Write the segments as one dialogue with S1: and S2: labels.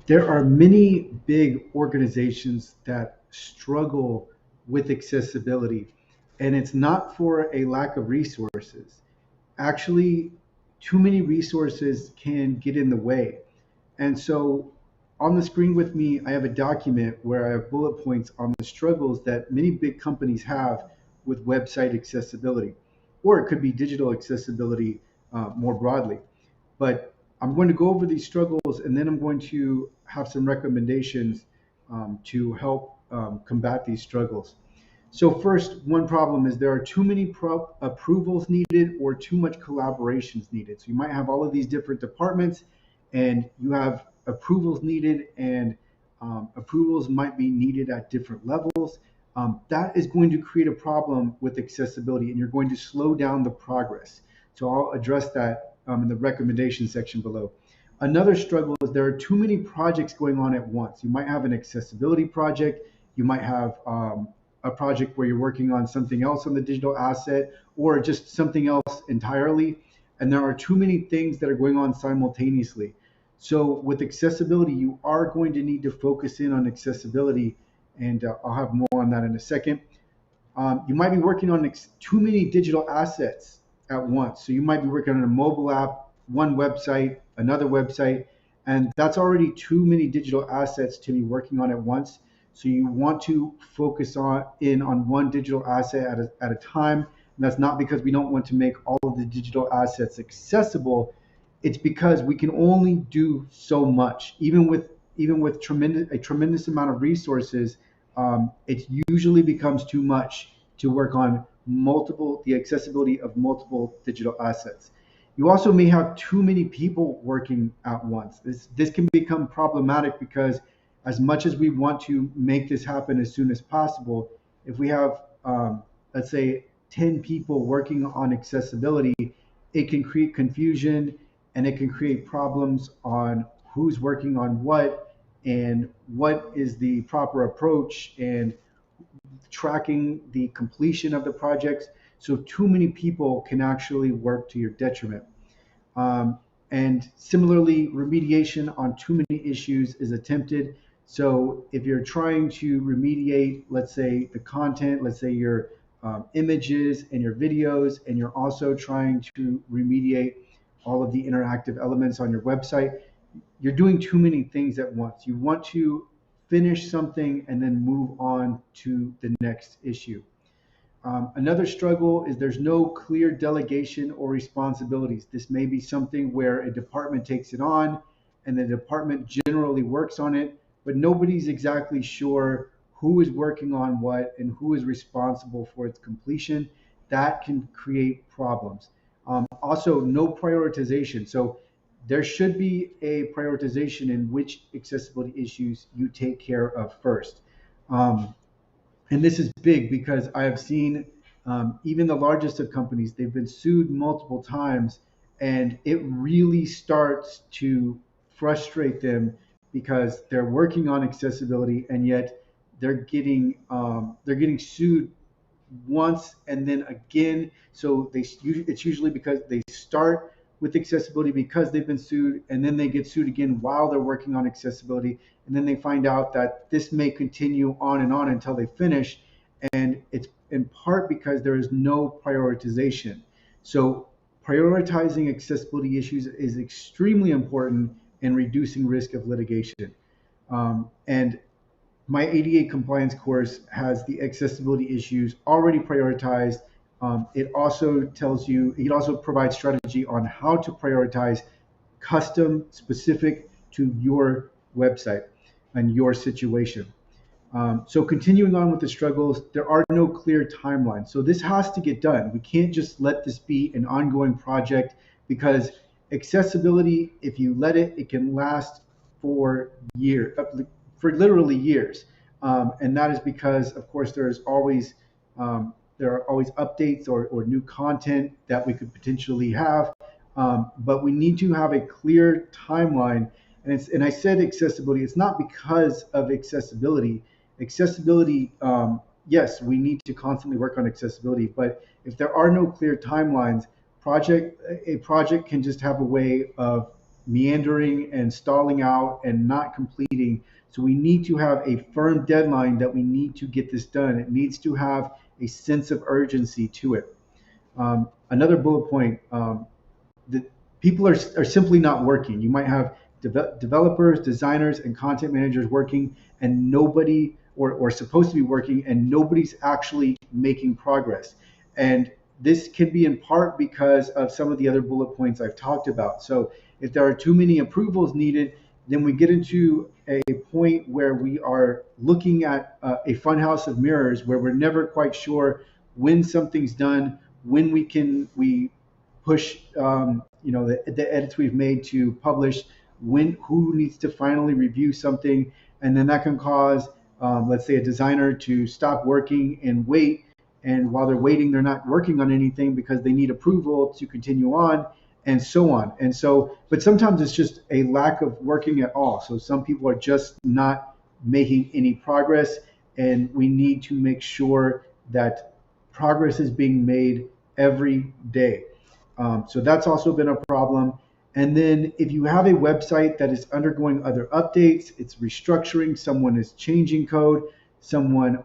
S1: There are many big organizations that struggle with accessibility, and it's not for a lack of resources. Actually, too many resources can get in the way. And so on the screen with me, I have a document where I have bullet points on the struggles that many big companies have with website accessibility, or it could be digital accessibility more broadly. But I'm going to go over these struggles, and then I'm going to have some recommendations to help combat these struggles. So first, one problem is there are too many approvals needed or too much collaborations needed. So you might have all of these different departments, and you have approvals needed, and approvals might be needed at different levels. That is going to create a problem with accessibility, and you're going to slow down the progress. So I'll address that in the recommendation section below. Another struggle is there are too many projects going on at once. You might have an accessibility project. You might have a project where you're working on something else on the digital asset or just something else entirely. And there are too many things that are going on simultaneously. So with accessibility, you are going to need to focus in on accessibility. And I'll have more on that in a second. You might be working on too many digital assets at once. So you might be working on a mobile app, one website, another website, and that's already too many digital assets to be working on at once. So you want to focus on one digital asset at a time. And that's not because we don't want to make all of the digital assets accessible. It's because we can only do so much, even with a tremendous amount of resources. It usually becomes too much to work on the accessibility of multiple digital assets. You also may have too many people working at once. This can become problematic because as much as we want to make this happen as soon as possible, if we have, let's say, 10 people working on accessibility, it can create confusion and it can create problems on who's working on what and what is the proper approach and tracking the completion of the projects. So too many people can actually work to your detriment. And similarly, remediation on too many issues is attempted. So if you're trying to remediate, let's say, the content, let's say your images and your videos, and you're also trying to remediate all of the interactive elements on your website, you're doing too many things at once. You want to finish something and then move on to the next issue. Another struggle is there's no clear delegation or responsibilities. This may be something where a department takes it on and the department generally works on it, but nobody's exactly sure who is working on what and who is responsible for its completion. That can create problems. Also, no prioritization. So there should be a prioritization in which accessibility issues you take care of first. Um, and this is big because I have seen even the largest of companies, they've been sued multiple times, and it really starts to frustrate them because they're working on accessibility and yet they're getting sued once and then again. So it's usually because they start with accessibility because they've been sued, and then they get sued again while they're working on accessibility, and then they find out that this may continue on and on until they finish, and it's in part because there is no prioritization. So prioritizing accessibility issues is extremely important in reducing risk of litigation. And my ADA compliance course has the accessibility issues already prioritized. It also provides strategy on how to prioritize custom specific to your website and your situation. So continuing on with the struggles, there are no clear timelines. So this has to get done. We can't just let this be an ongoing project because accessibility, if you let it, it can last for years, for literally years. And that is because, of course, there are always updates or new content that we could potentially have. But we need to have a clear timeline. And I said accessibility. It's not because of accessibility. Accessibility, yes, we need to constantly work on accessibility. But if there are no clear timelines, a project can just have a way of meandering and stalling out and not completing. So we need to have a firm deadline that we need to get this done. It needs to have a sense of urgency to it. Another bullet point, the people are simply not working. You might have developers, designers, and content managers working, and nobody, or supposed to be working, and nobody's actually making progress. And this can be in part because of some of the other bullet points I've talked about. So if there are too many approvals needed, then we get into a point where we are looking at a funhouse of mirrors where we're never quite sure when something's done, when we push the edits we've made to publish, when who needs to finally review something, and then that can cause let's say a designer to stop working and wait, and while they're waiting they're not working on anything because they need approval to continue on, and so on. And so, but sometimes it's just a lack of working at all. So some people are just not making any progress, and we need to make sure that progress is being made every day. So that's also been a problem. And then if you have a website that is undergoing other updates, it's restructuring, someone is changing code, someone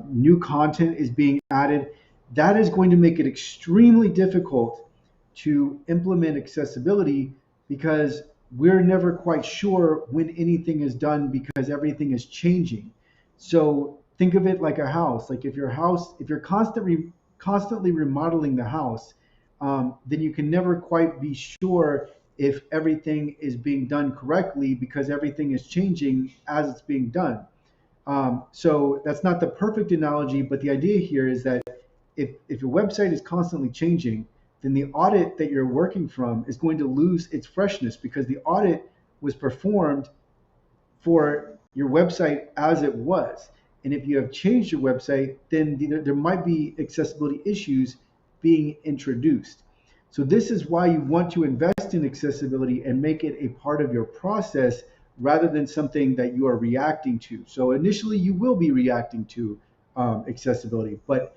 S1: new content is being added, that is going to make it extremely difficult to implement accessibility because we're never quite sure when anything is done because everything is changing. So think of it like a house. Like if you're constantly remodeling the house, then you can never quite be sure if everything is being done correctly because everything is changing as it's being done. So that's not the perfect analogy, but the idea here is that if your website is constantly changing, then the audit that you're working from is going to lose its freshness because the audit was performed for your website as it was. And if you have changed your website, then there might be accessibility issues being introduced. So this is why you want to invest in accessibility and make it a part of your process rather than something that you are reacting to. So initially you will be reacting to accessibility, but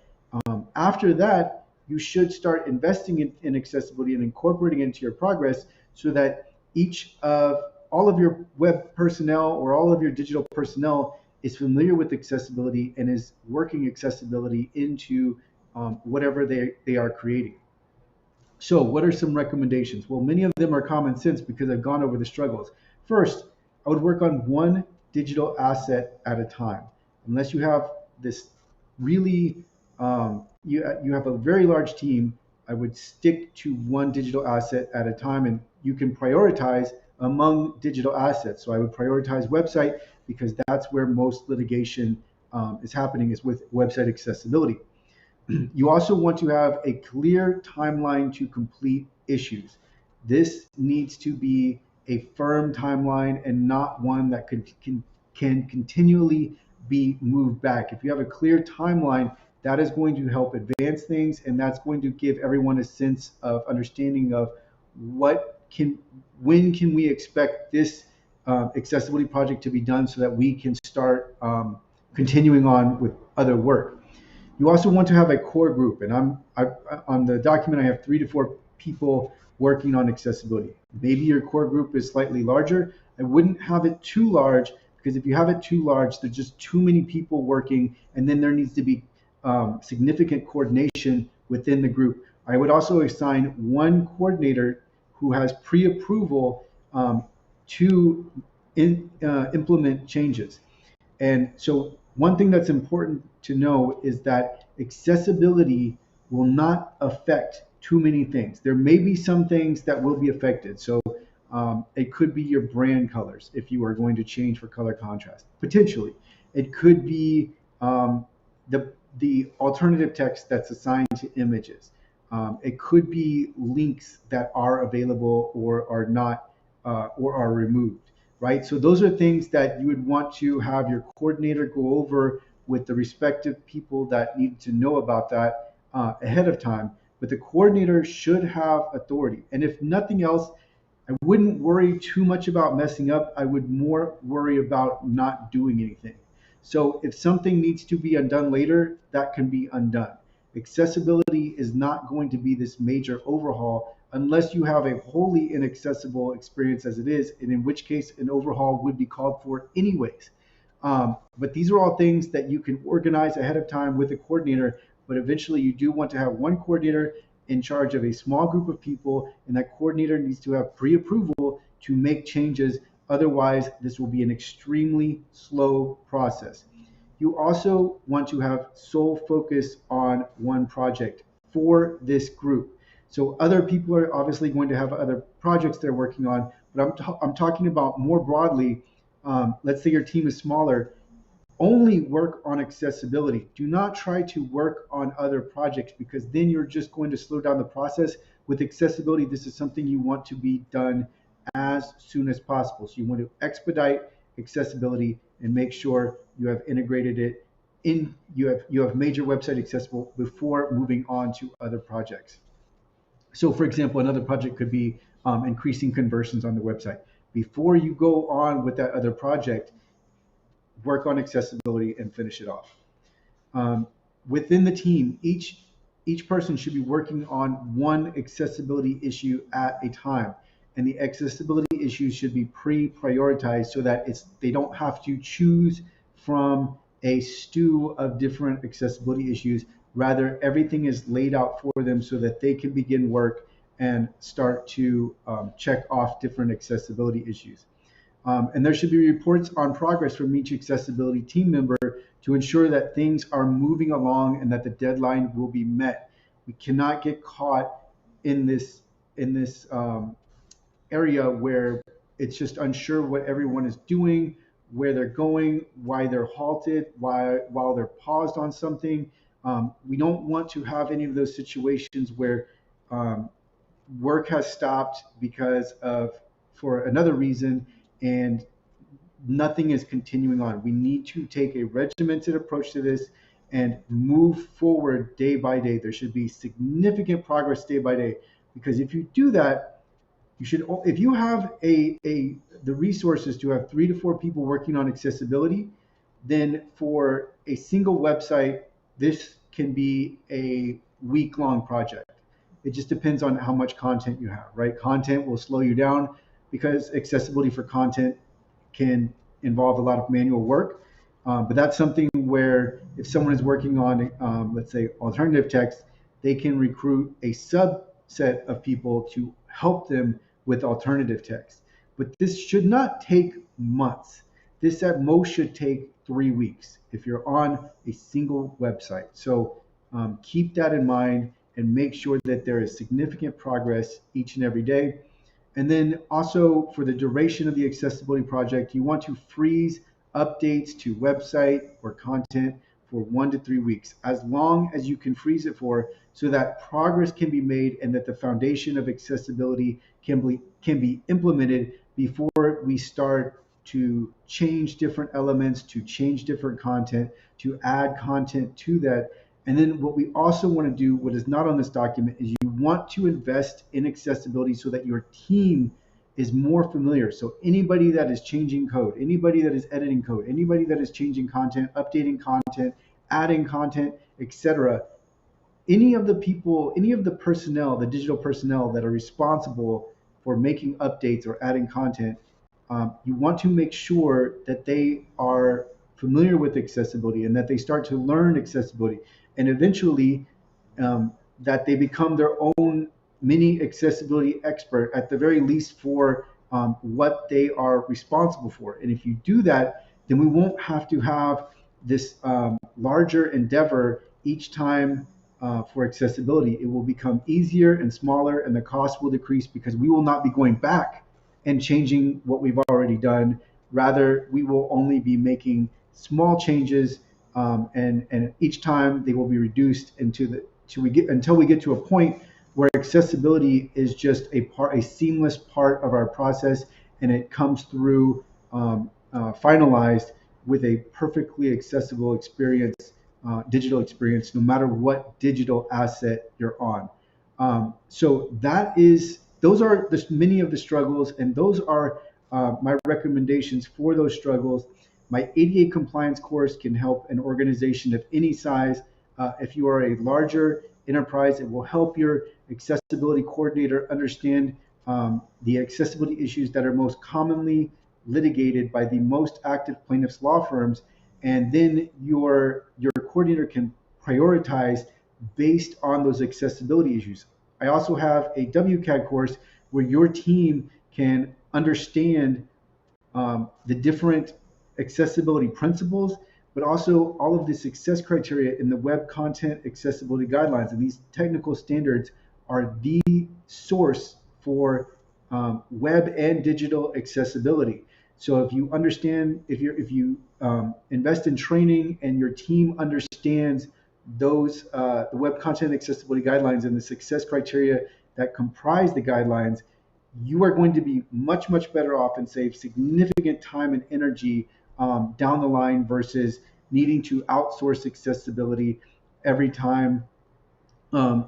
S1: after that, you should start investing in accessibility and incorporating it into your progress so that each of all of your web personnel or all of your digital personnel is familiar with accessibility and is working accessibility into whatever they are creating. So, what are some recommendations? Well, many of them are common sense because I've gone over the struggles. First, I would work on one digital asset at a time. Unless you have this really, you have a very large team, I would stick to one digital asset at a time, and you can prioritize among digital assets. So, I would prioritize website because that's where most litigation is happening, is with website accessibility. You also want to have a clear timeline to complete issues. This needs to be a firm timeline and not one that can continually be moved back. If you have a clear timeline, that is going to help advance things, and that's going to give everyone a sense of understanding of what can, when can we expect this accessibility project to be done so that we can start continuing on with other work. You also want to have a core group, and on the document I have 3 to 4 people working on accessibility. Maybe your core group is slightly larger. I wouldn't have it too large because if you have it too large, there's just too many people working, and then there needs to be significant coordination within the group. I would also assign one coordinator who has pre-approval to implement changes. And so one thing that's important to know is that accessibility will not affect too many things. There may be some things that will be affected. So it could be your brand colors if you are going to change for color contrast, potentially. It could be the alternative text that's assigned to images. It could be links that are available or are not or are removed. Right? So those are things that you would want to have your coordinator go over with the respective people that need to know about that ahead of time. But the coordinator should have authority. And if nothing else, I wouldn't worry too much about messing up. I would more worry about not doing anything. So if something needs to be undone later, that can be undone. Accessibility is not going to be this major overhaul unless you have a wholly inaccessible experience as it is, and in which case an overhaul would be called for anyways. But these are all things that you can organize ahead of time with a coordinator. But eventually, you do want to have one coordinator in charge of a small group of people, and that coordinator needs to have pre approval to make changes. Otherwise, this will be an extremely slow process. You also want to have sole focus on one project for this group. So other people are obviously going to have other projects they're working on, but I'm talking about more broadly. Let's say your team is smaller, only work on accessibility. Do not try to work on other projects, because then you're just going to slow down the process. With accessibility, this is something you want to be done as soon as possible. So you want to expedite accessibility and make sure you have integrated it in, you have made your website accessible before moving on to other projects. So for example, another project could be increasing conversions on the website. Before you go on with that other project, work on accessibility and finish it off. Um, Within the team, each person should be working on one accessibility issue at a time, and the accessibility issues should be pre-prioritized so that they don't have to choose from a stew of different accessibility issues. Rather, everything is laid out for them so that they can begin work and start to check off different accessibility issues. And there should be reports on progress from each accessibility team member to ensure that things are moving along and that the deadline will be met. We cannot get caught in this area where it's just unsure what everyone is doing, where they're going, why they're halted, while they're paused on something. We don't want to have any of those situations where um, work has stopped because of for another reason, and nothing is continuing on. We need to take a regimented approach to this and move forward day by day. There should be significant progress day by day, because if you do that, you should, if you have the resources to have 3 to 4 people working on accessibility, then for a single website, this can be a week-long project. It just depends on how much content you have, right? Content will slow you down because accessibility for content can involve a lot of manual work. But that's something where if someone is working on, let's say, alternative text, they can recruit a subset of people to help them with alternative text. But this should not take months. This at most should take 3 weeks if you're on a single website. So keep that in mind and make sure that there is significant progress each and every day. And then also for the duration of the accessibility project, you want to freeze updates to website or content for 1 to 3 weeks, as long as you can freeze it for, so that progress can be made and that the foundation of accessibility can be implemented before we start to change different elements, to change different content, to add content to that. And then what we also want to do, what is not on this document, is you want to invest in accessibility so that your team is more familiar. So anybody that is changing code, anybody that is editing code, anybody that is changing content, updating content, adding content, etc., any of the people, any of the personnel, the digital personnel that are responsible for making updates or adding content, you want to make sure that they are familiar with accessibility and that they start to learn accessibility, and eventually that they become their own mini accessibility expert, at the very least, for what they are responsible for. And if you do that, then we won't have to have this larger endeavor each time for accessibility. It will become easier and smaller, and the cost will decrease because we will not be going back and changing what we've already done. Rather, we will only be making small changes, and each time they will be reduced until we get to a point where accessibility is just a seamless part of our process, and it comes through finalized with a perfectly accessible experience, digital experience, no matter what digital asset you're on. So those are many of the struggles, and those are my recommendations for those struggles. My ADA compliance course can help an organization of any size. If you are a larger enterprise. It will help your accessibility coordinator understand the accessibility issues that are most commonly litigated by the most active plaintiffs' law firms, and then your coordinator can prioritize based on those accessibility issues. I also have a WCAG course where your team can understand the different accessibility principles, but also all of the success criteria in the web content accessibility guidelines. And these technical standards are the source for web and digital accessibility. So if you understand, if you invest in training and your team understands those the web content accessibility guidelines and the success criteria that comprise the guidelines, you are going to be much better off and save significant time and energy down the line versus needing to outsource accessibility every time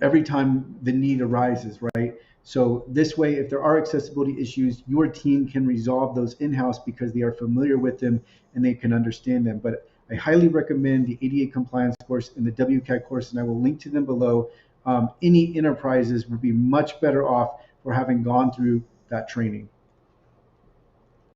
S1: every time the need arises, right? So this way, if there are accessibility issues, your team can resolve those in-house because they are familiar with them and they can understand them. But I highly recommend the ADA compliance course and the WCAG course, and I will link to them below. Any enterprises would be much better off for having gone through that training.